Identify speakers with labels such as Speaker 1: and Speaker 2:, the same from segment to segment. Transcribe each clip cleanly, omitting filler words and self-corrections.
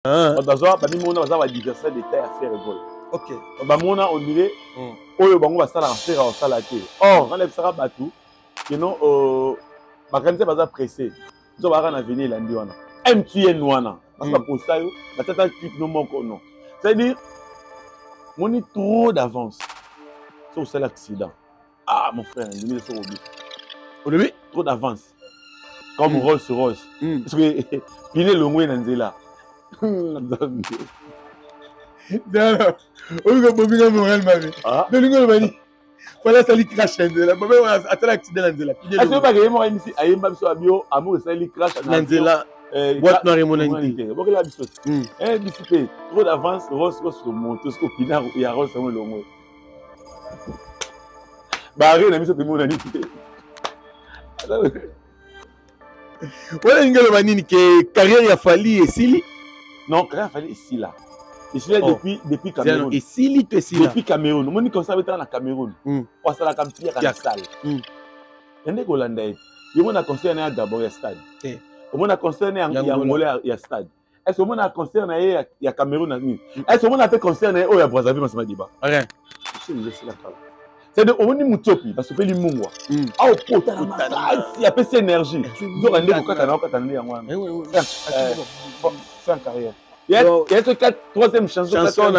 Speaker 1: Bazwa bamimona baza ba diversaire de taille à faire école.
Speaker 2: OK.
Speaker 1: Bamona on dirait oyo bango basala en faire au salaté. Or, on lève ça batou que non bakanise baza pressé. Zo ba na venir landi wana. MTN wana. Parce que pour ça yo, la tata clip no moko non. C'est-à-dire on est trop d'avance. C'est au seul accident. Ah mon frère, il est sur le but. Au début, trop d'avance. Comme Rolls Royce. Parce que il est le moins dans là. Non,
Speaker 2: on va bobiner moral mari. De l'ingo mari. Voilà ça li crash là. Baba a tel accident là.
Speaker 1: Est-ce que pas que moi ici ayemba biso abio amour ça li crash
Speaker 2: là. Boîte noire et monanité.
Speaker 1: Bon que la biso. Dissipé, trop d'avance, Rolls Royce sur monter ce pinard il y a Rolls Royce le moins. Bah rien na biso de monanité.
Speaker 2: Voilà une gueule manine que carrière a fallu et Sili.
Speaker 1: Non, carrière a fallu ici là. Ici là depuis Cameroun.
Speaker 2: Et Sili que Sili.
Speaker 1: Depuis Cameroun. On dit comme ça dans la Cameroun. On ça la campia à la salle. Yende Golanda. Il y a concerné à d'abord ya stade. On a concerné à Angola ya stade. Est-ce qu'on a concerné à Cameroun à ni? Est-ce qu'on a fait concerné au ya Brazzaville dans ce débat? Rien. C'est là. C'est de on dit mutopi parce que fait limungwa. Ah au pota il y a peu énergie. Zo rende ko kaka na ko tande ya mwana. C'est en carrière. Il y a que troisième chanson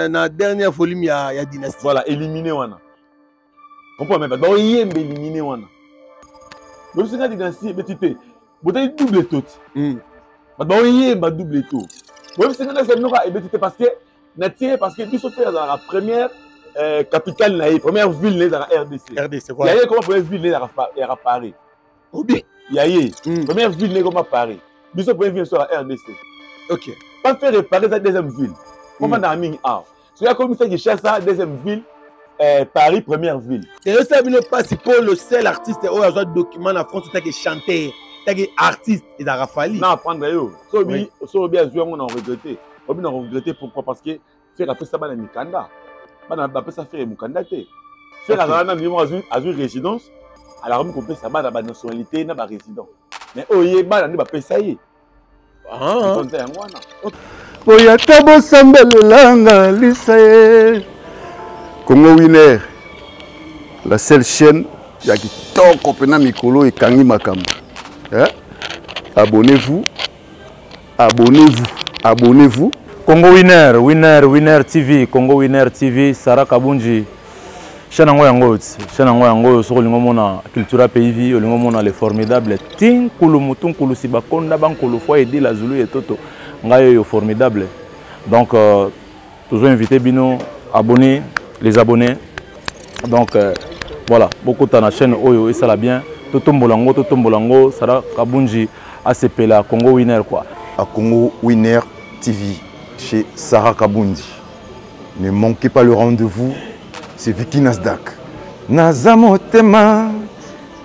Speaker 2: na dernière volume il y a Dynastie.
Speaker 1: Voilà, éliminé wana. On peut même pas donc yembe éliminé wana. Même si na Dynastie petite. Botai double tout. Bah yemba double tout. Même si na c'est noka petite parce que na tiens parce que biso fait dans la première capitale naïe, première ville dans la RDC.
Speaker 2: RDC, voilà.
Speaker 1: Il y a comment première ville dans la Paris.
Speaker 2: Obi.
Speaker 1: Il y a première ville comme à Paris. Biso première ville sur la RDC.
Speaker 2: OK.
Speaker 1: Pas faire réparer la deuxième ville. Comment dans Ming A. C'est comme ça qui cherche ça deuxième ville Paris première ville.
Speaker 2: C'est ça le principal le seul artiste au hasard document en France qui chanter, qui artiste et ça Rafali.
Speaker 1: Non, prendre yo. So bien jouer on a regretté. On a regretté pourquoi parce que faire après ça dans Mikanda. Bana ba pesa faire mukanda te faire azana niveau azui résidence alors on peut ça ba na nationalité na ba résident mais oye ba na ba pesa ye konta yango wana
Speaker 3: oya tabo sambelanga lisaye Congo Winner la seule chaîne ya kitoko pena mikolo ekangi makambo abonnez-vous
Speaker 4: Congo Winner TV, Congo Winner TV, Sarah Kabunji. Chaîne yango sur le mona culture pays, le mona les formidables. Tin kulu mutun kulu sibakonda ban kulu fois aider la Zulu et toto. Ngayo formidable. Donc toujours invité bino abonnés, les abonnés. Donc voilà, beaucoup de la chaîne Oyo et ça la bien. Toto Mbolango, Sarah Kabunji ACP la Congo Winner quoi.
Speaker 3: À Congo Winner TV. Chez Sarah Kabundi. Ne manquez pas le rendez-vous, c'est Vicky Nasdaq. Nazamotema,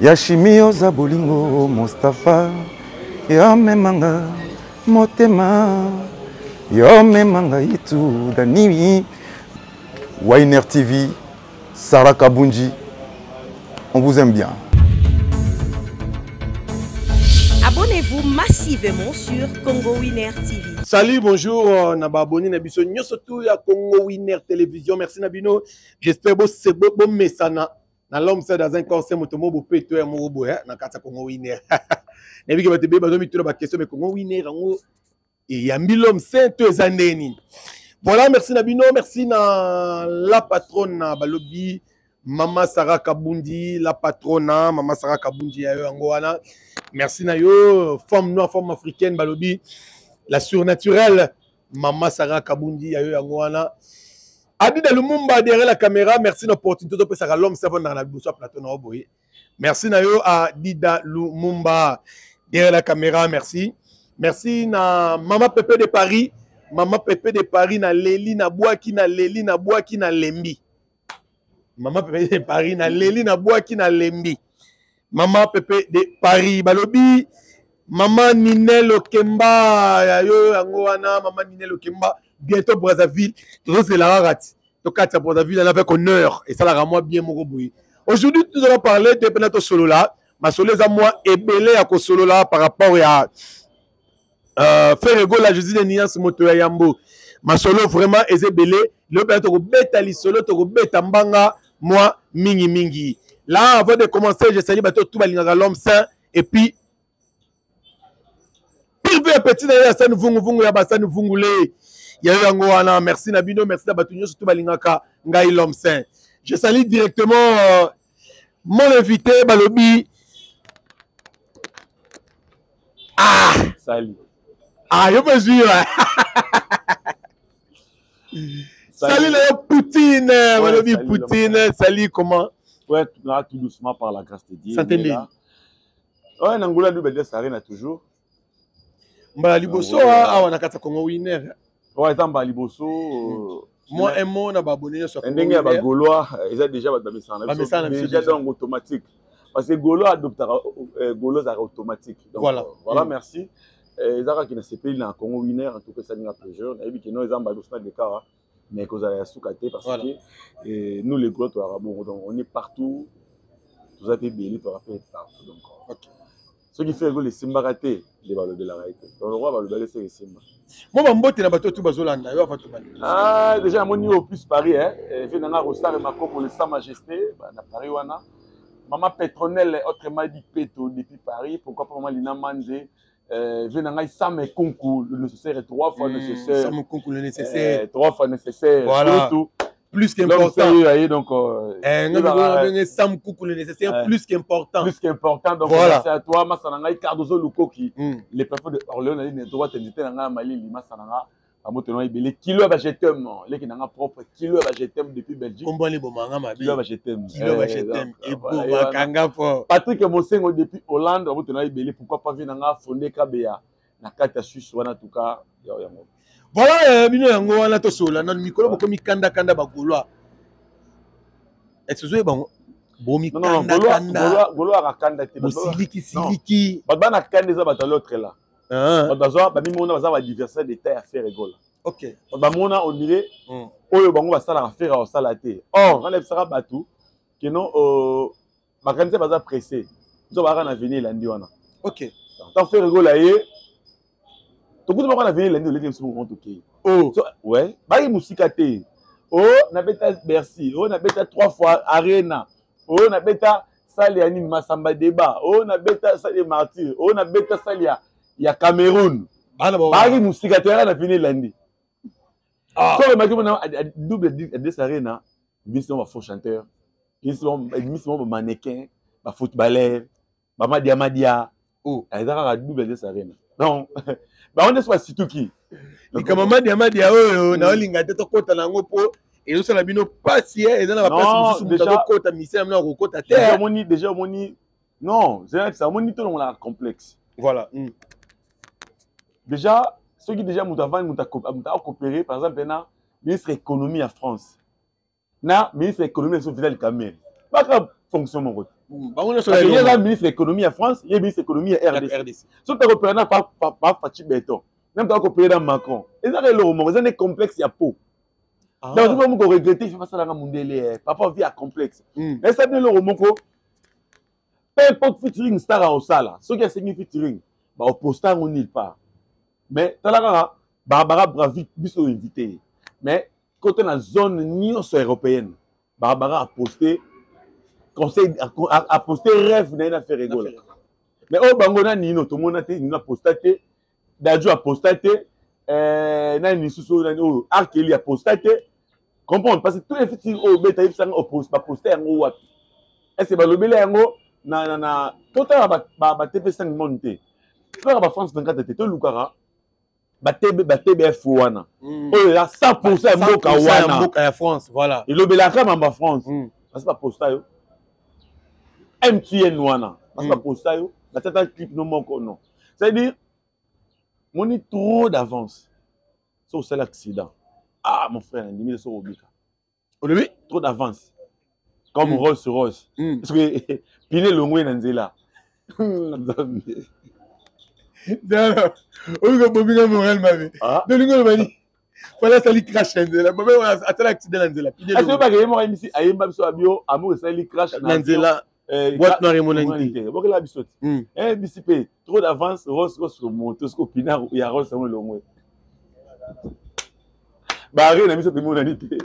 Speaker 3: Yashimio Zabolingo, Mustafa, Yomemanga, Motema, Yomemanga Itu, Dani, Winner TV, Sarah Kabundi, on vous aime bien.
Speaker 5: Abonnez-vous massivement sur Congo Winner TV.
Speaker 2: Salut, bonjour, Nababoni Nabiso, nous surtout à Congo Winner Télévision. Merci Nabino. J'espère que c'est bon message. Na l'homme c'est dans un conseil motomo bo peto ya mobo ya na kata Congo Winner. Nabi ke batebe bazo mitula ba question mais Congo Winner ngo et yambi l'homme c'est deux années. Voilà, merci Nabino, merci na la patronne balobi Mama Sarah Kabundi, la patronne Mama Sarah Kabundi ya Angoana. Merci na yo, forme noire, forme africaine balobi. La surnaturelle, Mama Sarah Kabundi, Ayo Yangwana. Adida Lumumba derrière la caméra, merci de l'opportunité de passer à l'homme savant dans la boussole plateau Naoboye. Merci Nayo à Dida Lumumba derrière la caméra, merci. Merci na Mama Pepe de Paris, Mama Pepe de Paris na Leli na Boaki na Leli na Boaki na Lembi. Mama Pepe de Paris na Leli na Boaki na Lembi. Mama Pepe de Paris, Balobi. Maman Ninel Okemba, yo Angoana, Maman Ninel Okemba, bientôt Brazzaville, tout ça c'est la rate. Donc à Brazzaville, elle avec honneur et ça la rend moi bien mon boui. Aujourd'hui, nous allons parler de Penato Solo là, ma solo à moi est belé à solo là par rapport faire ego la Jésus de Nias moto ya Yambo masolo vraiment ezebele le peut to beta li solo to beta mbanga moi mingi là avant de commencer je salue bato tout balingaka l'homme saint et puis pire petit na ça nous vungu ya basa nous vungule ya yango wana merci na bino merci na bato nyonso tout balingaka ngai l'homme saint je salue directement mon invité balobi
Speaker 1: Salut.
Speaker 2: Je peux suivre. Salut les Poutine. Balobi Poutine. Salut comment?
Speaker 1: Ouais, là tout doucement par la grâce de Dieu.
Speaker 2: Santé.
Speaker 1: Ouais, Nangola nous belle sarena toujours.
Speaker 2: Mbala liboso on a kata Congo winner.
Speaker 1: Ouais, Zamba liboso.
Speaker 2: Moi un mot na babonné sur
Speaker 1: Congo. Ndenge ba Gaulois, ils ont déjà déjà dans automatique. Parce que Gaulois adopte Gaulois automatique. Donc voilà, merci. Ils ont qui ne s'est pas dans Congo winner en tout cas ça n'a pas jeune. Et puis que nous ils ont badosna des cas mais cause à la soukate parce que nous les Gaulois on est partout. Vous avez béni pour faire partout donc. OK. Ce qui fait que les Simba raté les valeurs de la réalité. Donc le roi va le balayer les Simba.
Speaker 2: Moi mbote na bato tout bazolanda yo afatu bali.
Speaker 1: Déjà mon niveau plus Paris hein. Fait nanga Rostar et Marco pour le Sa Majesté na Paris wana. Maman Pétronelle autrement dit Péto depuis Paris, pourquoi pas maman Lina Manze venanga Sam concours le nécessaire 3 fois nécessaire.
Speaker 2: Sam concours le nécessaire
Speaker 1: 3 fois nécessaire.
Speaker 2: Voilà.
Speaker 1: Tout.
Speaker 2: Plus qu'important.
Speaker 1: Donc
Speaker 2: Sam concours le nécessaire plus qu'important.
Speaker 1: Plus qu'important donc merci à toi Masananga Cardozo Lukoki. Les préfets de Orléans a dit ne droit t'inviter nanga Mali Lima Sananga. Amotono ibele kilo ba jetem leki nanga propre kilo ba jetem depuis Belgique
Speaker 2: combien les bomanga ma
Speaker 1: kilo ba jetem
Speaker 2: et bon bakanga fort
Speaker 1: Patrick Mosengo depuis Hollande amotono ibele pourquoi pas venir nanga fondé Kabea na kati ya Suisse wana tout cas yango
Speaker 2: voilà bino yango wana to sola na mikolo boko mikanda ba Gaulois excusez bon bomi kanda
Speaker 1: Gaulois akanda te
Speaker 2: siliki
Speaker 1: bana kanda za batalo l'autre là bazoa ba mimona baza ba diversité de taille à faire rigole. OK. Ba mona on dirait oyo bango ba sala affaire au salaté. Or, on sera batu que non ba kanise baza pressé. Zo ba na venir lundi wana.
Speaker 2: OK.
Speaker 1: Tant faire rigole aye. To kutu ba na venir lundi le mso mo toké. Oh, ouais. Ba yi musika te. Oh, na beta Bercy. Oh, na beta 3 fois Arena. Oh, na beta Salia ni Masamba débat. Oh, na beta Salia Martyr. Oh, na beta Salia il y a Cameroun. Bari musika te na fini lundi. So le maki na double des arena, mission va faux chanteur, mission ba mannequin, ba footballeur, ba madia. Oh, ezaka double des arena. Non. Ba on est soit situki.
Speaker 2: Ni kama madia oyo na olinga te to kota nango po et nous la bino passi ezana ba place musu to kota mission na ko kota te.
Speaker 1: Déjà moni non, c'est ça moni to la complexe.
Speaker 2: Voilà.
Speaker 1: Déjà, ceux qui déjà m'ont coopéré, par exemple, le ministre de l'économie en France. Le ministre de l'économie est Fidel Kamel. Pas de fonction, mon côté. Il y a le ministre de l'économie en France, il y a le ministre de l'économie en RDC. Si tu as coopéré par Fatih Beton, même tu as coopéré dans Macron, ils ont des complexes, il y a peau. Donc, tu peux regretter, il faut pas ça dans le papa vit à complexe. Mais ça, le Romoko, peu importe featuring star à Osala, ceux qui ont signé featuring, au postant, on n'y part. Mais talaka Barbara Bravik biso invité mais côté la zone union européenne Barbara a posté conseil a posté rêve na faire rigole mais au bangona nino to mona te nino posté Dadju a posté na ni susu na o Arkeli a posté comprendre parce que tous les petits au beta ils sont opposés pas posté en wapi est-ce ba lobele yango na tota ba TP5 monté faire ba France 24 te lukara BTBF wana. Oh là 100% mboka
Speaker 2: ya France, voilà.
Speaker 1: Et l'obelaka mamba France. C'est pas posta yo. MTN wana. C'est pas posta yo. La tata clip non moko non. C'est-à-dire on est trop d'avance. Sur cet accident. Ah mon frère, on dit sur Obika.
Speaker 2: Aujourd'hui,
Speaker 1: trop d'avance. Comme Rolls-Royce. Parce que pile longwe nanzela.
Speaker 2: Non, on va pas bien moral ma vie. De l'ingol mani. Voilà ça li crash nanzela. Baba atala accident nanzela.
Speaker 1: Est-ce que pas que moi ici ayemba biso abio amour ça li crash
Speaker 2: nanzela. boîte noire et monanité.
Speaker 1: Bon, la bisote. BCP, trop d'avance, Ross sur moto, ce pinard, il y a Ross sur le long. Bah, rien, bisote de monanité.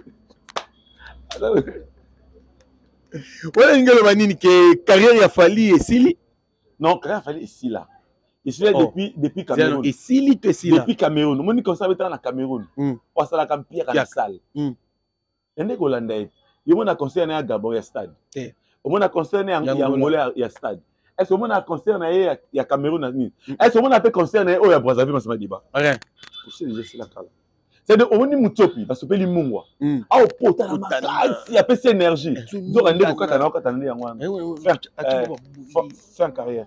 Speaker 2: Voilà une gueule que carrière a fallu et Sili.
Speaker 1: Non, carrière a fallu ici là. Ici là depuis Cameroun.
Speaker 2: Et Sili tu es ici là.
Speaker 1: Depuis Cameroun. Mon comme ça dans Cameroun. Parce que la campire à la salle. Ende Golanda. Il m'a concerné à Gabon ya stade. On a concerné à Angola ya stade. Est-ce qu'on a concerné à Cameroun ni? Est-ce qu'on a pas concerné au ya Brazzaville dans ce débat? Rien. C'est la cala. C'est de on dit mutopi parce que li mungwa. Ah au pota na maka. Il y a pas cette énergie. Donc ande ko kata na kata na yango. Faire carrière.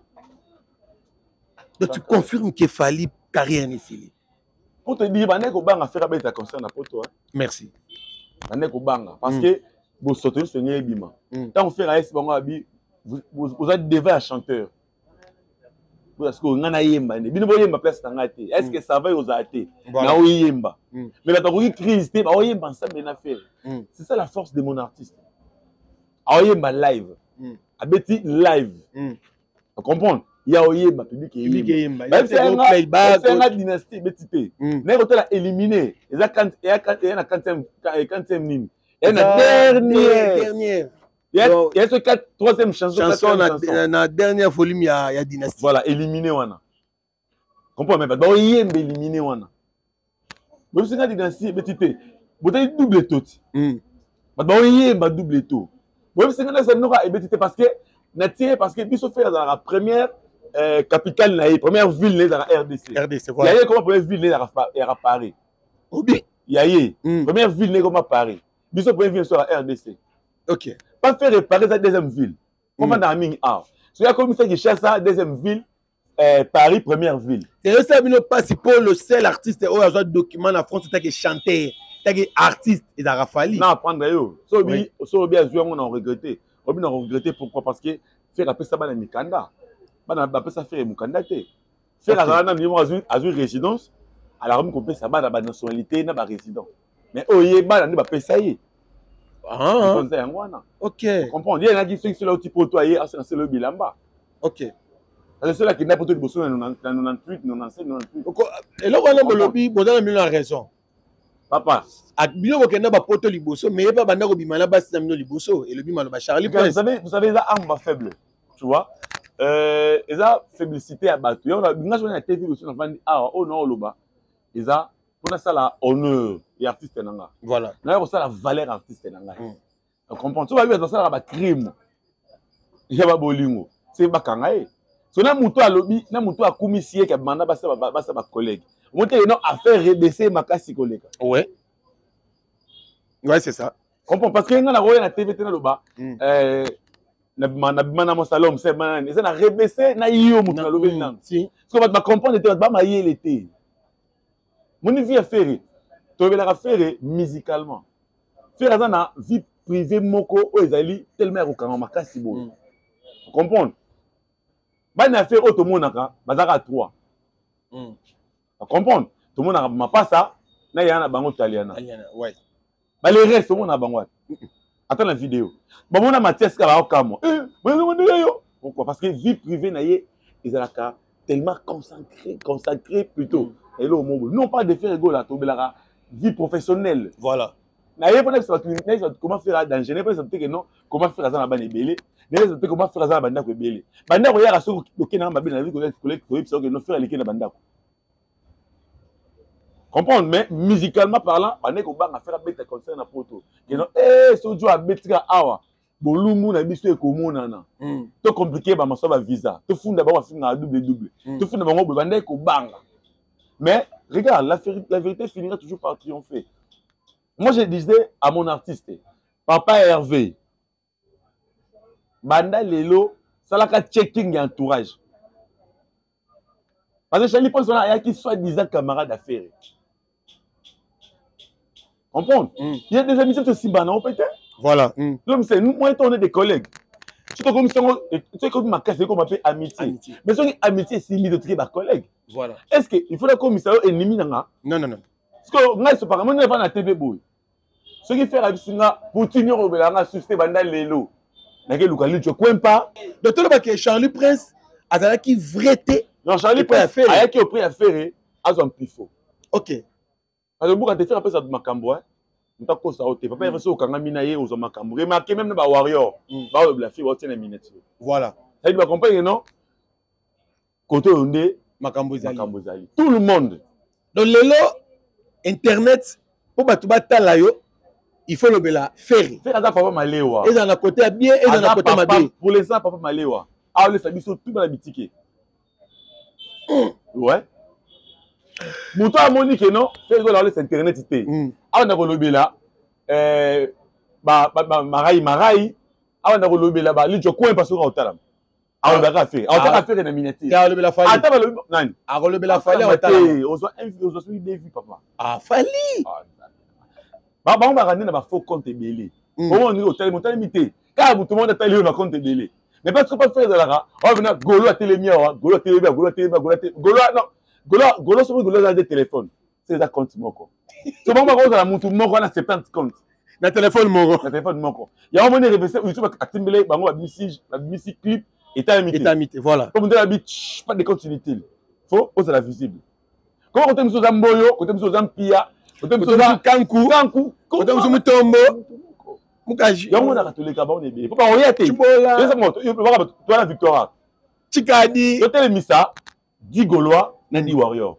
Speaker 2: Donc tu confirmes qu'il fallait carrière ici.
Speaker 1: Pour te dire bande ko banga faire ba ta concert na poto.
Speaker 2: Merci.
Speaker 1: Bande ko banga parce que vous sautez sur le bima. Tant on fait la S bango abi vous êtes devant chanteur. Parce que on a yemba ne bino boyemba place tangate est-ce que ça va aux athées na oyemba mais la takoki crise te ba oyemba ensemble na faire c'est ça la force de mon artiste oyemba live abeti live tu comprends il y a oyemba public yemba c'est une dynastie betité mais quand elle a éliminé il y a 45 nini et la dernière il y a ce troisième chanson
Speaker 2: la dernière volume il y a dynastie.
Speaker 1: Voilà, éliminé wana. Comprends mais ba yembe éliminé wana. Même si la dynastie petite, vous avez double tout. Ba yembe double tout. Même si ça n'aura petite parce que biso faire dans la première capitale la première ville dans la RDC.
Speaker 2: RDC voilà.
Speaker 1: Il y a comme première ville dans la Paris.
Speaker 2: Obi.
Speaker 1: Il y a première ville comme à Paris. Biso première ville sur la RDC.
Speaker 2: OK.
Speaker 1: Pas faire réparer sa deuxième ville. Comment dans Ming A. C'est là comme ça qui cherche sa deuxième ville, Paris première ville.
Speaker 2: C'est ça bino pas si pour le seul artiste au a document en France c'est que chanteur, c'est que artiste et ça rafali.
Speaker 1: Non prendre yo. So bien jouer on a regretté. On a regretté pourquoi parce que faire appeler ça bana mikanda. Bana appeler ça faire mukanda té. Faire la na niveau azur résidence alors on peut ça bana nationalité na ba résident. Mais oyeba na ba pesaye.
Speaker 2: Ok.
Speaker 1: Tu comprends? Il y a qui sont là au type autoyer, c'est le bilamba.
Speaker 2: Ok.
Speaker 1: C'est ceux-là qui n'a pas tout le bosso dans 98, 97, 98.
Speaker 2: Et là, on a le lobby, on a la raison.
Speaker 1: Papa.
Speaker 2: À bien qu'on n'a pas poto liboso, mais pas banda bimana bas samino liboso et le bimano ba Charlie.
Speaker 1: Vous savez ça arme faible. Tu vois? Et ça faiblesse à battre. On a une journée à TV aussi on va dire ah oh non loba. Et ça pour ça la honneur et artiste nanga.
Speaker 2: Voilà.
Speaker 1: Là pour ça la valeur artiste nanga. On comprend. Tu vas voir dans ça la crime. Il y a pas bolingo. C'est pas kangaé. So na muto a lobby, na muto a commissaire qui a demandé basa ba collègue. Monter non à faire rebaisser ma casse collègue.
Speaker 2: Ouais. Ouais, c'est ça.
Speaker 1: Comprends parce que on a voyé na TV tena loba na bimana mo salon c'est man, c'est na rebaisser na yo muto na lobby nan. Si. Parce que ba comprendre te ba ma yé l'été. Mon vie à faire. Tu vas faire musicalement. Faire ça na vie privée moko o ezali tellement okanga makasi bo. Tu comprends? Ba na faire auto monaka bazaka 3. Tu comprends? Tout le monde a ma pas ça na yana bango italiana.
Speaker 2: Ouais.
Speaker 1: Ba les restes on a bango. Attends la vidéo. Ba mona Mathias ka ba okamo. Pourquoi? Parce que vie privée na yé ezalaka tellement consacré plutôt. Et là, non pas de faire égaux là, vie professionnelle.
Speaker 2: Voilà.
Speaker 1: Comment faire dans je n'ai pas que non, comment faire ça dans la belé. Comment faire ça dans la belé. Banda ko yara so ko kena ba na vie collègue so que non faire les kena banda. Comprendre mais musicalement parlant, banda ko banga faire bête concert na poto. Que non so jo abetika awa. Bolumu na biso ekomona na. To compliqué ba maso ba visa. To funda ba finga double. To funda ba ngo banda ko banga. Mais regarde, la vérité finira toujours par triompher. Moi, je disais à mon artiste, Papa Hervé, Banda Lelo, ça l'a checking et entourage. Parce que Charlie pense qu'il y a qui soit-disant camarade d'affaires. Comprends? Il y a des amis qui sont banaux, peut-être.
Speaker 2: Voilà.
Speaker 1: L'homme, c'est nous, moi, on est des collègues. Tu sais comme ma casse, comme appelle amitié. Mais si amitié, c'est mis de trier par collègue.
Speaker 2: Voilà.
Speaker 1: Est-ce qu'il faut que commissaire ennemi nanga?
Speaker 2: Non.
Speaker 1: Parce que moi, c'est pas comme on est pas na TV boy. Ce qui fait la bisinga pour tenir au belanga susté banda lelo. nake luka licho kwempa
Speaker 2: donc toloba ke Charlie Prince azalaki vrai te.
Speaker 1: Non, Charlie Prince ayaki au prix à faire azo un pifo.
Speaker 2: OK.
Speaker 1: Parce que beaucoup de faire après ça de makambo hein. Nta ko sa ote papa reso kanga mina ye ozo makambo. Remarquez même ba warrior ba o la fille o tena minute.
Speaker 2: Voilà.
Speaker 1: Ça dit ba comprendre non? Côté onde
Speaker 2: makambo zali.
Speaker 1: Tout le monde.
Speaker 2: Donc lelo internet pour batuba tala yo il faut le bela faire.
Speaker 1: Faire ça papa malewa.
Speaker 2: Et dans la côté bien et dans la côté mabe.
Speaker 1: Pour l'instant papa malewa. Ah le sabiso tout dans la boutique. Ouais. Mouto a moni que non, c'est que là c'est internetité. Ah on a relobé là marai ah on a relobé là ba licho coin parce qu'on otala. Ah on va faire. Ah on va faire une miniature.
Speaker 2: Car relobé la fali.
Speaker 1: Attends le nani.
Speaker 2: Ah relobé la fali otala.
Speaker 1: On doit suivre des vues papa.
Speaker 2: Ah fali.
Speaker 1: Ba on va ramener na faux compte belé. On est au tel montant limité. Car tout le monde a télé na compte belé. Mais pas trop pas faire de la on va Golo à télémia, Golo à télémia, Golo à télémia, Golo non. Golo sur Golo a des téléphones. C'est ça compte moko. So bon ba la mutu moko na 70 compte.
Speaker 2: Na téléphone moko.
Speaker 1: Na téléphone moko. Ya on moni reverser YouTube actimbele bango ba musique clip et imité.
Speaker 2: Voilà.
Speaker 1: Comme on dit pas de compte inutile. Faut c'est la visible. Comment on t'aime sur Zamboyo, on t'aime sur Zampia, on t'aime sur Kanku, on t'aime sur Mutombo. Mukaji. Ya on a katolika ba on est bien. Faut pas orienter.
Speaker 2: Chibola.
Speaker 1: C'est ça yo va toi la victoire.
Speaker 2: Chikadi.
Speaker 1: Yo télémisa 10 Gaulois Nandi Warrior.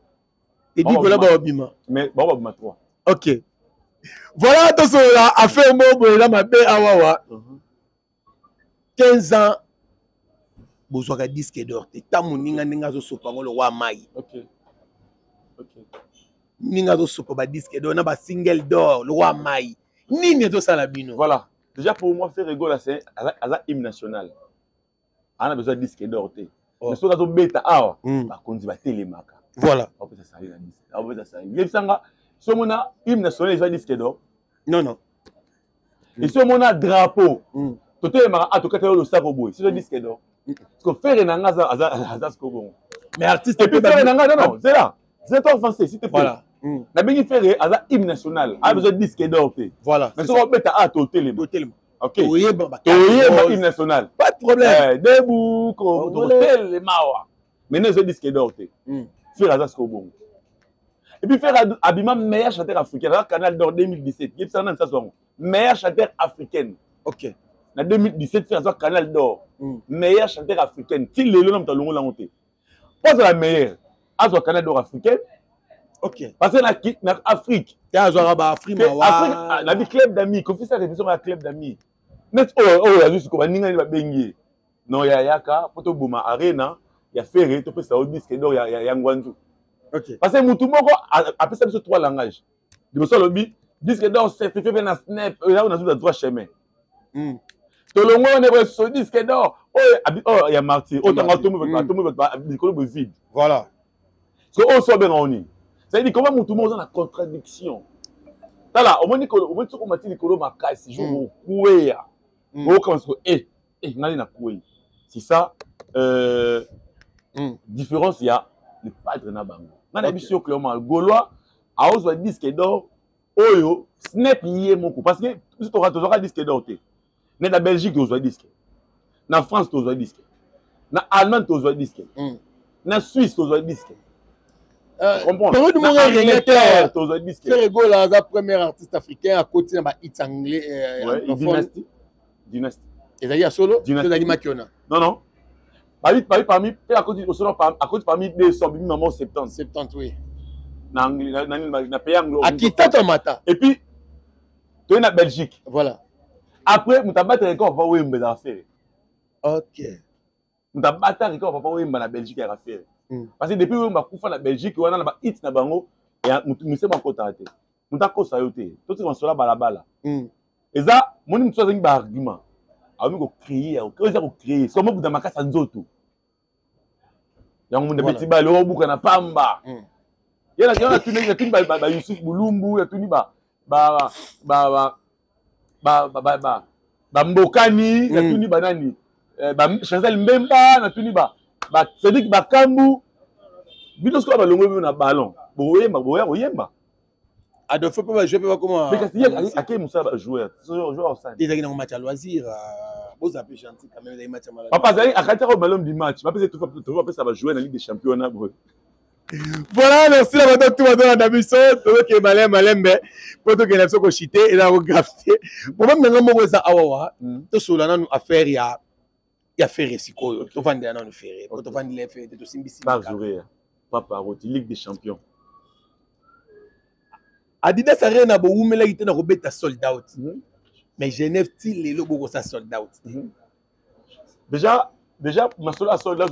Speaker 2: Et 10 Gaulois ba obima.
Speaker 1: Mais ba obima 3.
Speaker 2: OK. Voilà tout ça là affaire mo là ma be awawa. 15 ans. Bozwaka disque d'or te tamuninga ninga zo sopa ngolo wa mai.
Speaker 1: OK.
Speaker 2: Ninga zo sopa ba disque d'or na ba single d'or le wa mai. Nini to sala bino.
Speaker 1: Voilà. Déjà pour moi faire rigolo là c'est à hymne national. On a besoin de disque d'or te. Mais so gazo beta awa ba konzi ba telemaka.
Speaker 2: Voilà.
Speaker 1: On peut ça salir la disque. On peut ça salir. Yebsanga so mona hymne national besoin disque d'or.
Speaker 2: Non.
Speaker 1: Et so mona drapeau. To telemaka a to katelo le sako boy. C'est le disque d'or. Parce que faire nanga za skobo.
Speaker 2: Mais artiste
Speaker 1: et puis faire nanga non, c'est là. C'est pas offensé s'il te plaît. Voilà. Na bengi faire aza hymne national. A besoin de disque d'or te.
Speaker 2: Voilà.
Speaker 1: Mais so on beta a to telemaka. OK.
Speaker 2: Oyeba
Speaker 1: hymne national.
Speaker 2: Pas de problème.
Speaker 1: Debout ko tel mawa. Maintenant ce disque d'or te. Faire aza skobo. Et puis faire Abima meilleur chanteur africain dans Canal d'or 2017. Il y a ça dans ça son meilleur chanteur africaine.
Speaker 2: OK.
Speaker 1: En 2017 faire ça Canal d'or. Meilleur chanteur africaine. Si le nom talongo la monté. Pas la meilleure. Azo Canal d'or africaine.
Speaker 2: OK.
Speaker 1: Parce que na Afrique.
Speaker 2: Ya zo ba Afrique mawa.
Speaker 1: Afrique la vie club d'amis, confie sa révision à club d'amis. Net ya juste ko baninga ni ba bengi. Non ya yaka poto boma arena ya ferré to pesa au disque d'or ya ngwanzu.
Speaker 2: OK.
Speaker 1: Parce que mutu moko après ça sur 3 langages. De so lobby disque d'or certifié na Snap là on a sur 3 chemins. Tolongo on est sur disque d'or. Oh ya martyr. Autant atomo va likolo vide.
Speaker 2: Voilà.
Speaker 1: So on so ben on. Ça dit comment mutu moko na contradiction. Tala, au moins tu mati likolo makasi jour kuya. O comme ça ngali na kuya. C'est ça différence il y a le padre na bango. Nana biso clairement Gaulois a osé disque d'or oyo Snap yé moko parce que si tu auras disque d'or té. Na Belgique tu osé disque. Na France tu osé disque. Na Allemagne tu osé disque. Na Suisse tu osé disque.
Speaker 2: Comprends? Na Angleterre
Speaker 1: tu osé disque.
Speaker 2: Faire Gola la premier artiste africain à côté de hit anglais
Speaker 1: Dynasty.
Speaker 2: Et d'ailleurs solo, tu as dit Makiona.
Speaker 1: Non. Parmi à côté parmi des sombres maman 70
Speaker 2: oui.
Speaker 1: Na pays anglo.
Speaker 2: Akita Tomata.
Speaker 1: Et puis tu es na Belgique.
Speaker 2: Voilà.
Speaker 1: Après mutabata record va wemba za faire.
Speaker 2: OK.
Speaker 1: Mutabata record va wemba na Belgique à faire. Parce que depuis wemba kufa na Belgique wana na ba hit na bango ya mutu ba kota te. Mutako sayote. Tout ce qu'on soit balabala. Et ça moni mutu azangi ba argument. Ami ko créer, ko créer. Somo buda makasa nzoto. Yango munda beti ba lo buka na pamba. Yana tuni ba Yusuf Bulumbu, ya tuni ba Mbokani, ya tuni ba nani. Ba Chancel Mbemba, na tuni ba Cédric Bakambu. Bino sko ba longo na ballon. Boyemba.
Speaker 2: Adolphe peut jouer comment?
Speaker 1: Mais qu'est-ce qu'il y a à quel Moussa joueur? Joueur au sein.
Speaker 2: Il y a un match à loisir Vous avez gentil quand même les matchs à Malaga.
Speaker 1: Papa, à quand tu as le du match, papa, c'est tout ça va jouer dans la Ligue des Champions.
Speaker 2: Voilà, merci la madame tout dans la mission. Tout le qui malem mais pour tout que nous sommes chité et là on grafté. Pour même nous mo za awawa, to solana nous affaire ya faire siko, to vendre na nous faire, to vendre les faire, to simbisi.
Speaker 1: Pas jouer. Papa, roti Ligue des Champions.
Speaker 2: Adidas Arena bo umela ite na robeta sold out. Mais Genève ti lelo boko sa sold out.
Speaker 1: Déjà ma sola sold out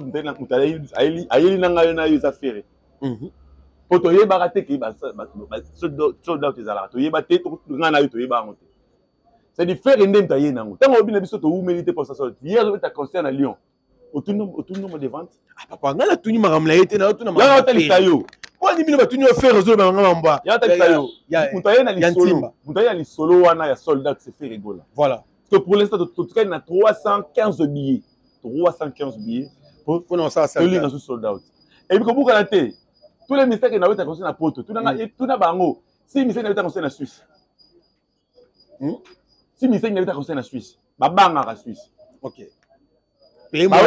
Speaker 1: ayeli nanga yo na yo za faire. Pour te yeba raté ki ba sold out ezala to yeba te to ngana yo to yeba ngote. C'est du faire ndem ta yena ngo. Tango bina biso to umeli pour sa sold. Hier je ta concert à Lyon. Autonomie de vente.
Speaker 2: Ah papa ngala tuni maramla yete na tuna
Speaker 1: maramla. Ya ta yo.
Speaker 2: Kwa ni bino batuni faire réseau ba ngamba mba.
Speaker 1: Ya ta yo. Mutayena li solo. Mutayena li solo wana ya sold out c'est fait rigola.
Speaker 2: Voilà.
Speaker 1: Parce que pour l'instant tout cas il y a 315 billets. 315 billets pour
Speaker 2: non ça
Speaker 1: c'est le sold out. Et puis comme vous connaissez tous les mystères qui n'avaient pas conseillé na poto, tout na bango. Si mystère n'avait pas conseillé na Suisse. Si mystère n'avait pas conseillé na Suisse, ba banga la Suisse.
Speaker 2: OK.
Speaker 1: Bah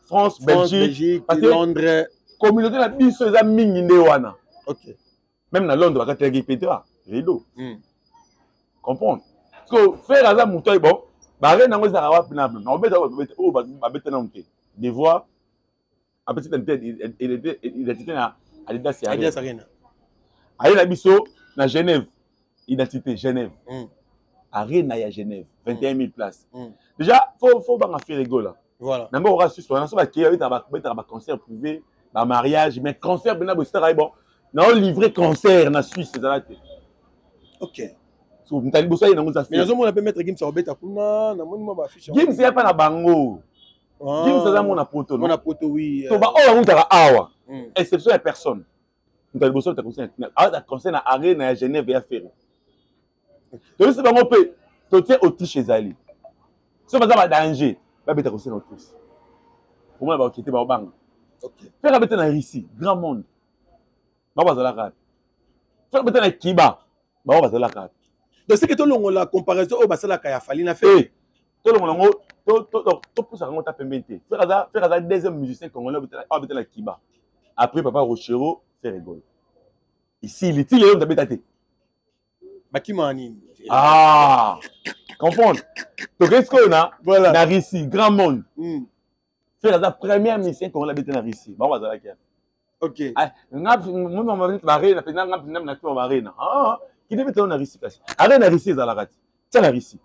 Speaker 1: France, Belgique,
Speaker 2: Londres,
Speaker 1: communauté la biso eza mingi nde wana.
Speaker 2: OK.
Speaker 1: Même na Londres ba kataki Petra, rideau. Comprendre. Parce que faire ça mutoy bon, ba re nango za rawa pinable. Na obeta o ba beta na mpe. Devoir a petite identité na Adidas
Speaker 2: Arena.
Speaker 1: Aïe la biso na Genève, identité Genève. Arena ya Genève, 21 000 places. Déjà, faut bien faire rigoler.
Speaker 2: Voilà.
Speaker 1: D'abord, on va suivre. On va faire un concert privé, un mariage, mais concert, ben là, bon, on livré concert en Suisse, c'est ça.
Speaker 2: OK.
Speaker 1: So, vous allez bosser dans nos affaires.
Speaker 2: Mais on peut mettre Gims sur bête à kuna, na mon ma affiche.
Speaker 1: Gims c'est pas na bango. Gims c'est mon apoto.
Speaker 2: Mon apoto oui.
Speaker 1: To ba on t'a awa. Exception à personne. Vous allez bosser dans concert. Ah, concert na Arena à Genève et à faire. Donc c'est pas mon peu. Tu tiens Autriche chez Ali. Si on va dans danger, va bête concert en Autriche. Pour moi va quitter ba bang.
Speaker 2: OK.
Speaker 1: Faire bête na Russie, grand monde. Ba ba za la carte. Faire bête na Kiba. Ba ba za la carte.
Speaker 2: Donc c'est que tout le la comparaison au basala kaya fali na fait.
Speaker 1: Tout le monde to pour ça on t'a permetté. Faire ça deuxième musicien congolais bête na Kiba. Après papa Rochero fait rigole. Ici il est on t'a bête.
Speaker 2: Bakimani.
Speaker 1: Ah, comprendre. Donc qu'est-ce qu'on a?
Speaker 2: Voilà.
Speaker 1: Na Russie, grand monde. Faire la première mission qu'on a bête na Russie. Ba za la carte.
Speaker 2: OK.
Speaker 1: Ah, mon mari barré na pena na tu barré na. Ah, qui devait être en Russie kasi. Arena Russie za la rate. C'est la Russie.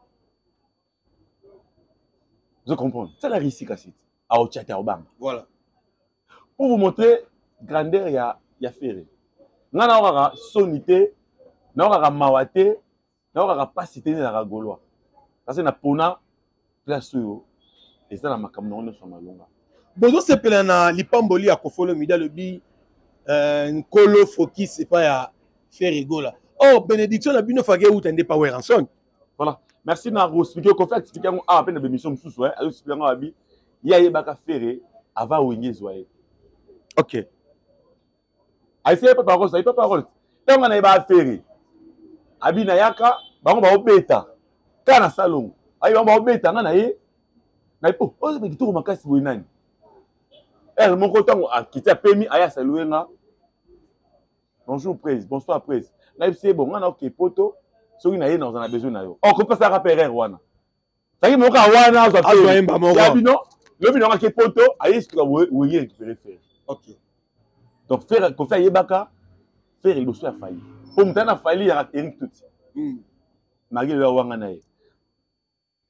Speaker 1: Je comprends. C'est la Russie kasi. A Ochata Obama.
Speaker 2: Voilà.
Speaker 1: Pour vous montrer grandeur ya Ferré. Ngana ora sonité, na ora mawate, na ora pasité na la Gaulois. Parce que na pona place yo et ça la makamno on so malonga.
Speaker 2: Bozo sepela na lipamboli ya kofolo mida le bi nkolo focus c'est pas ya faire rigola. Oh, bénédiction la bino fage ou tende pas ranson.
Speaker 1: Voilà. Merci na expliquer ko fait expliquer à peine de mission mususu hein, expliquer ngo abi ya yebaka Ferré avant wengezwa ye.
Speaker 2: OK.
Speaker 1: Ai c'est pas parole, ça pas parole. Tant na yeba Ferré. Abi na yaka bango ba obeta. Kana salon. Ai ba obeta ngana ye. Na po, o be kitoko makasi boy nani. Mon content a quitté permis aya saluer nga. Bonjour presse, bonsoir presse. Là c'est bon, on a OK poto, soki na ye dans un besoin na yo. On peut pas ça rappeler wana. Ça y est mon ka wana zo faire. Ya bino, le bino ka poto, ayi ce que vous récupérer faire.
Speaker 2: OK.
Speaker 1: Donc faire ko faire yebaka, faire il doit failli. Pour mtana failli ya Eric tout. Magi le wanga na ye.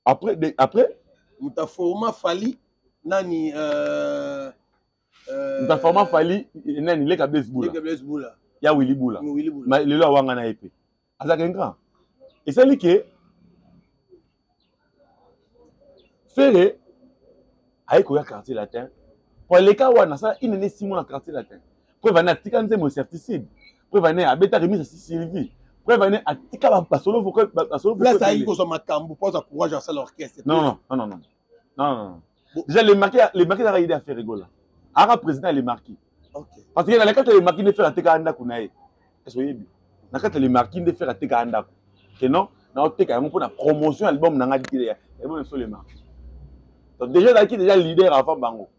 Speaker 1: Après
Speaker 2: muta forma fali nani
Speaker 1: muta forma fali nani le ka baseball. Ya Willy Bula. Mais le la wanga na épée. Azaka grand. Et c'est lui qui Ferré aïe koya quartier latin. Pour les cas wana ça il n'est 6 mois dans quartier latin. Pour venir tikanze mon certicide. Pour venir à beta remise à Sylvie. Pour venir à tika ba solo vocal ba solo.
Speaker 2: Là ça il ko so makambu pose courage à l'orchestre.
Speaker 1: Non. Déjà les marqués dans idée à faire rigoler. Ara président les marquis.
Speaker 2: OK.
Speaker 1: Parce que dans les cas les marquis ne faire teka anda kunae. Est-ce que na kata les marquis ne faire teka anda. Que non, na oteka yango pour la promotion album nanga dikile album Solema donc déjà qui déjà leader avant bango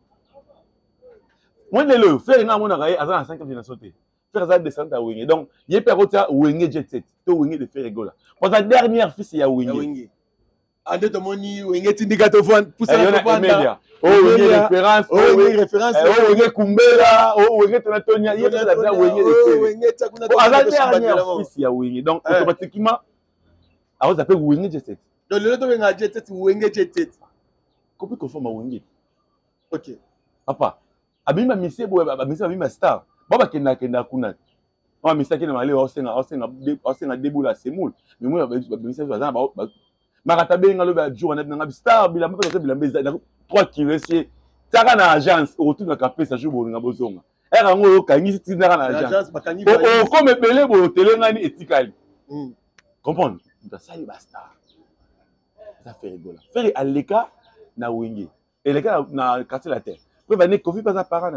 Speaker 1: moi le faire nga mona kai azana 5e génération te faire ça descendre à Wenge donc il peut retirer Wenge Jet Set to Wenge de faire rigola pour sa dernière fils ya Wenge
Speaker 2: ande to moni Wenge tindika to fond pour ça
Speaker 1: oh Wenge référence oh Wenge référence oh Wenge Kumbera oh Wenge Tonatonia il peut la dire Wenge de faire pour la dernière fils ya Wenge donc automatiquement alors ça fait Wenge Jet Set
Speaker 2: donc le to Wenge Jet Set Wenge Jet Set
Speaker 1: comment conforme à Wenge
Speaker 2: OK
Speaker 1: papa abima mise bo abimisa abima star baba kenda kuna mama mise kena mali osenga debula semul mais moi abimisa bazana ba makata benga lo ba jour na nga star bila mpe bila mbeza 3 kilos taka na agence retour na kapesa jour bo nga bozonga era ngo kangi tinaka na agence bakangi o comme belé bo telengani etikali comprendre ça sali ba star ça fait rigoler faire aleka na Wenge eleka na quartier la terre peut venir Kofi pas un parent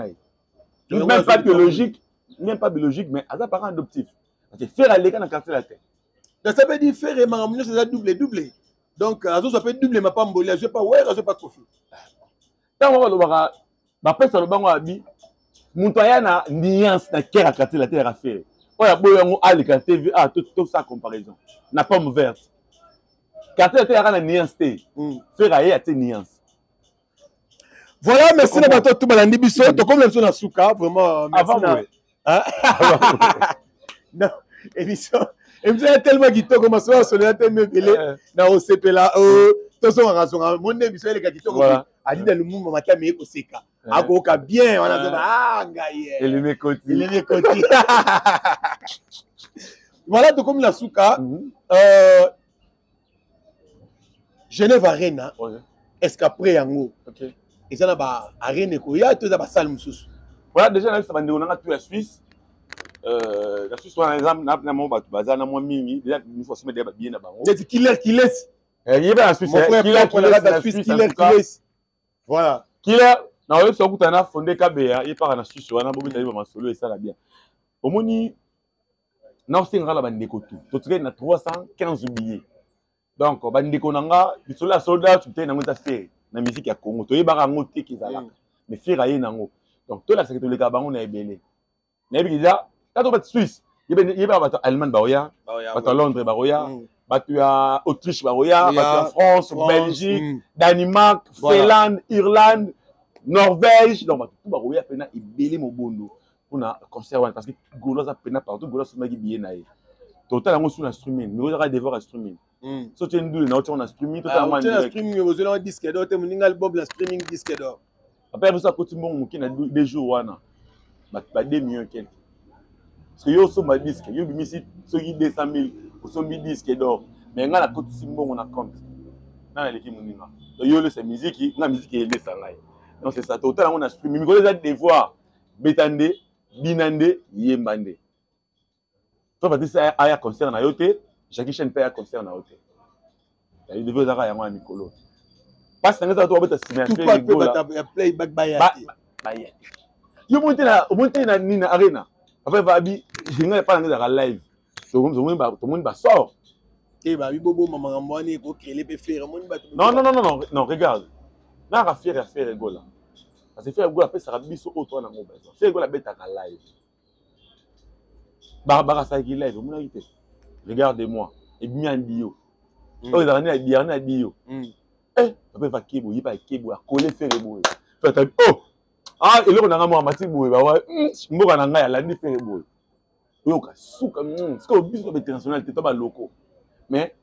Speaker 1: même pas biologique mais un parent adoptif parce que faire aller dans le quartier la terre
Speaker 2: donc ça veut dire faire et maman c'est ça doublé donc azo ça peut doubler ma pas mbolia je pas ouais je pas Kofi
Speaker 1: tant on va ba pesa lo bango abi muntu ayana nuance na kera quartier la terre à faire oya boyango alika TV tout ça comparaison na pomme verte quartier la terre na nuance te faire aller à nuance.
Speaker 2: Voilà, merci à bateau tout balandi biso to comme l'émission na souka vraiment merci non émission est tellement guito comme ça sur la télé belé na OCP là to so raison mon émission les guito a dit dans le monde matin mais ko seka akoka bien on a ngaye
Speaker 1: et les côtés
Speaker 2: voilà to comme la souka Genève Arena est-ce qu'après yango OK et ça na arène ko ya to za ba salle mususu
Speaker 1: voilà déjà na ça bande na tout la Suisse la Suisse par exemple na mo ba baza na mo mingi déjà une fois se mettre bien na bango
Speaker 2: c'est killer
Speaker 1: il va la Suisse killer
Speaker 2: voilà
Speaker 1: killer na ole so kutana fondé KBA il part na Suisse wana bo bitali ba masolo et ça la bien omoni na osenga la bande ko tout to na 315 billets donc bande ko nanga bisolo la soldat tu te na ngota faire na musique ya Congo to yebaka ngo te kizalaka mais fira ye nango donc to la secteur le kabango na ebele na yebi déjà kato bat Suisse yeba bato Allemagne baoya bato Londres baoya bato ya Autriche baoya bato ya France Belgique Danemark Finlande Irlande Norvège donc bato tout baoya pena ebele mobondo pona concert wana parce que golosa pena partout golosa maki bien na ye total yango sur streaming mais on va devoir streaming so tu ndule na on a streaming totalement
Speaker 2: direct streaming vous allez en disque d'or te moninga album la streaming disque d'or
Speaker 1: après ça côté mon muki na 2 jours wana ba 2 millions quelque parce que yo so ma disque yo bimisi so ki 200 000 ou so bi disque d'or mais nga na côté simbongo na compte na leki moninga donc yo le c'est musique na musique ele sangai donc c'est ça total on a streaming ko les a devoir betande binande yembande to ba disa aya concert na yote Jackie Chan paye un concert na hôtel. Il devait avoir un Nicolo. Parce que ça doit être signature de
Speaker 2: playback by
Speaker 1: yo monte na Nina Arena. Après va bi, je n'ai pas dans live. Tout le monde va sort.
Speaker 2: Et bah bobo maman ngambani ko créer pe faire mon ba.
Speaker 1: Non, regarde. Na ra faire Gola. Parce que faire Gola après ça ra biso auto na mobile. Faire Gola beta ka live. Barbara ça qui live, mon invité. Regardez-moi. Et bien dio. Oh, ils arrivent à dio. Eh, après va kebo, il va kebo à coller faire boy. Fait oh. Ah, et là on a moi mati boy ba ouais. Mboka na nga ya landi faire boy. Yo ka suka parce que biso ba international te ba loko. Mais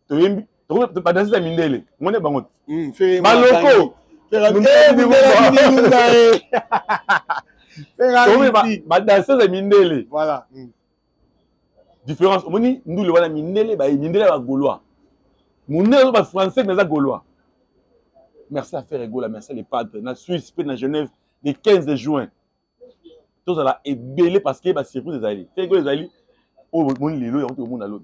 Speaker 1: to yembi, to pas danser mindele. Mon e bango. Ba loko. Faire ba danser mindele.
Speaker 2: Voilà.
Speaker 1: Différence moni ndule wana mindele ba gaulois mindele ba français mais za gaulois merci à faire Gola merci les padres na Suisse pe na Genève le 15 juin tous là ebelé parce que ba surprise des ali fait Gola les ali o moni lelo ya to mona lo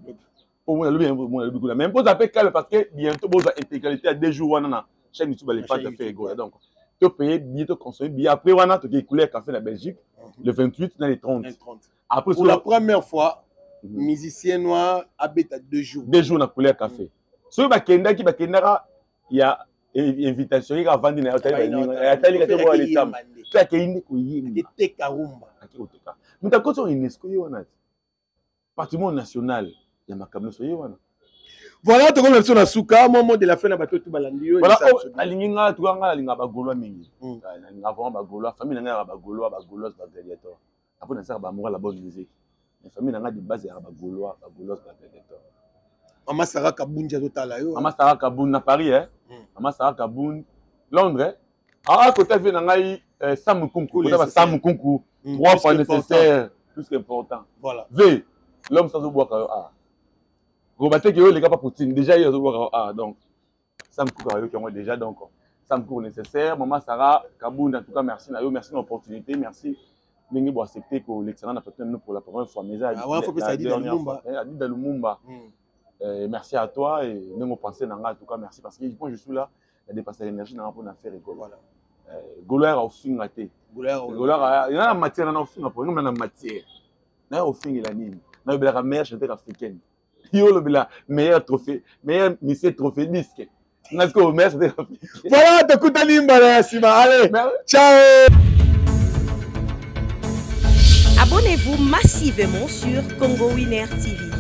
Speaker 1: o mona lo mona lo même pose appel calme parce que bientôt boza intégralité à 2 jours wana na chaîne YouTube les padres faire Gola donc to payer bientôt consommer bien après wana to écouler café la Belgique le 28 dans les 30
Speaker 2: après pour la première fois musicien noir abeta 2 jours.
Speaker 1: 2 jours na couleur café. So bakendaki bakendaka ya invitation yi ka vandi na atali ka tebo le tam. Tu as kindi ko yimba.
Speaker 2: Eteka rumba.
Speaker 1: Akoteka. Mutakoso UNESCO yi wana. Patrimoine national ya makamno so yi wana.
Speaker 2: Voilà, tu connais sur la souka, moment de la fin, bateau tout balandio.
Speaker 1: Voilà, alinga tuanga alinga bagolwa mingi. Alinga vraiment bagolwa, famille nanga bagolwa, bagolwa bagadiator. Après ça ba mora la bonne musique. La famille nanga de base ya bagolwa, bagolwa bagadiator.
Speaker 2: Mama Sarah Kabunja totala yo.
Speaker 1: Mama Sarah Kaboun na Paris hein. Mama Sarah Kaboun Londres. Ah côté vient nanga Sam Kunku, ça va Sam Kunku. 3 fois nécessaire, plus qu'important.
Speaker 2: Voilà.
Speaker 1: V, l'homme sans boire ah. Robaté que les gars pas Poutine déjà il y a ah donc ça me coûte que moi déjà donc ça me coûte nécessaire maman Sarah Kaboun en tout cas merci na yo merci de l'opportunité merci mingi bo accepter que l'excellent a fait nous pour la première fois mais
Speaker 2: ah ouais faut que ça dit dans Lumumba
Speaker 1: dit dans Lumumba merci à toi et nous me penser nanga en tout cas merci parce que quand je suis là il y a dépassé l'énergie dans pour faire rigolo voilà Goloire au fin raté Goloire il y a la matière dans au fin pour nous on a la matière là au fin il a nini na la meilleure chanteuse africaine yo le meilleur trophée meilleur monsieur trophée disque parce que merci
Speaker 2: voilà te kuta limba sima allez ciao.
Speaker 5: Abonnez-vous massivement sur Congo Winner TV.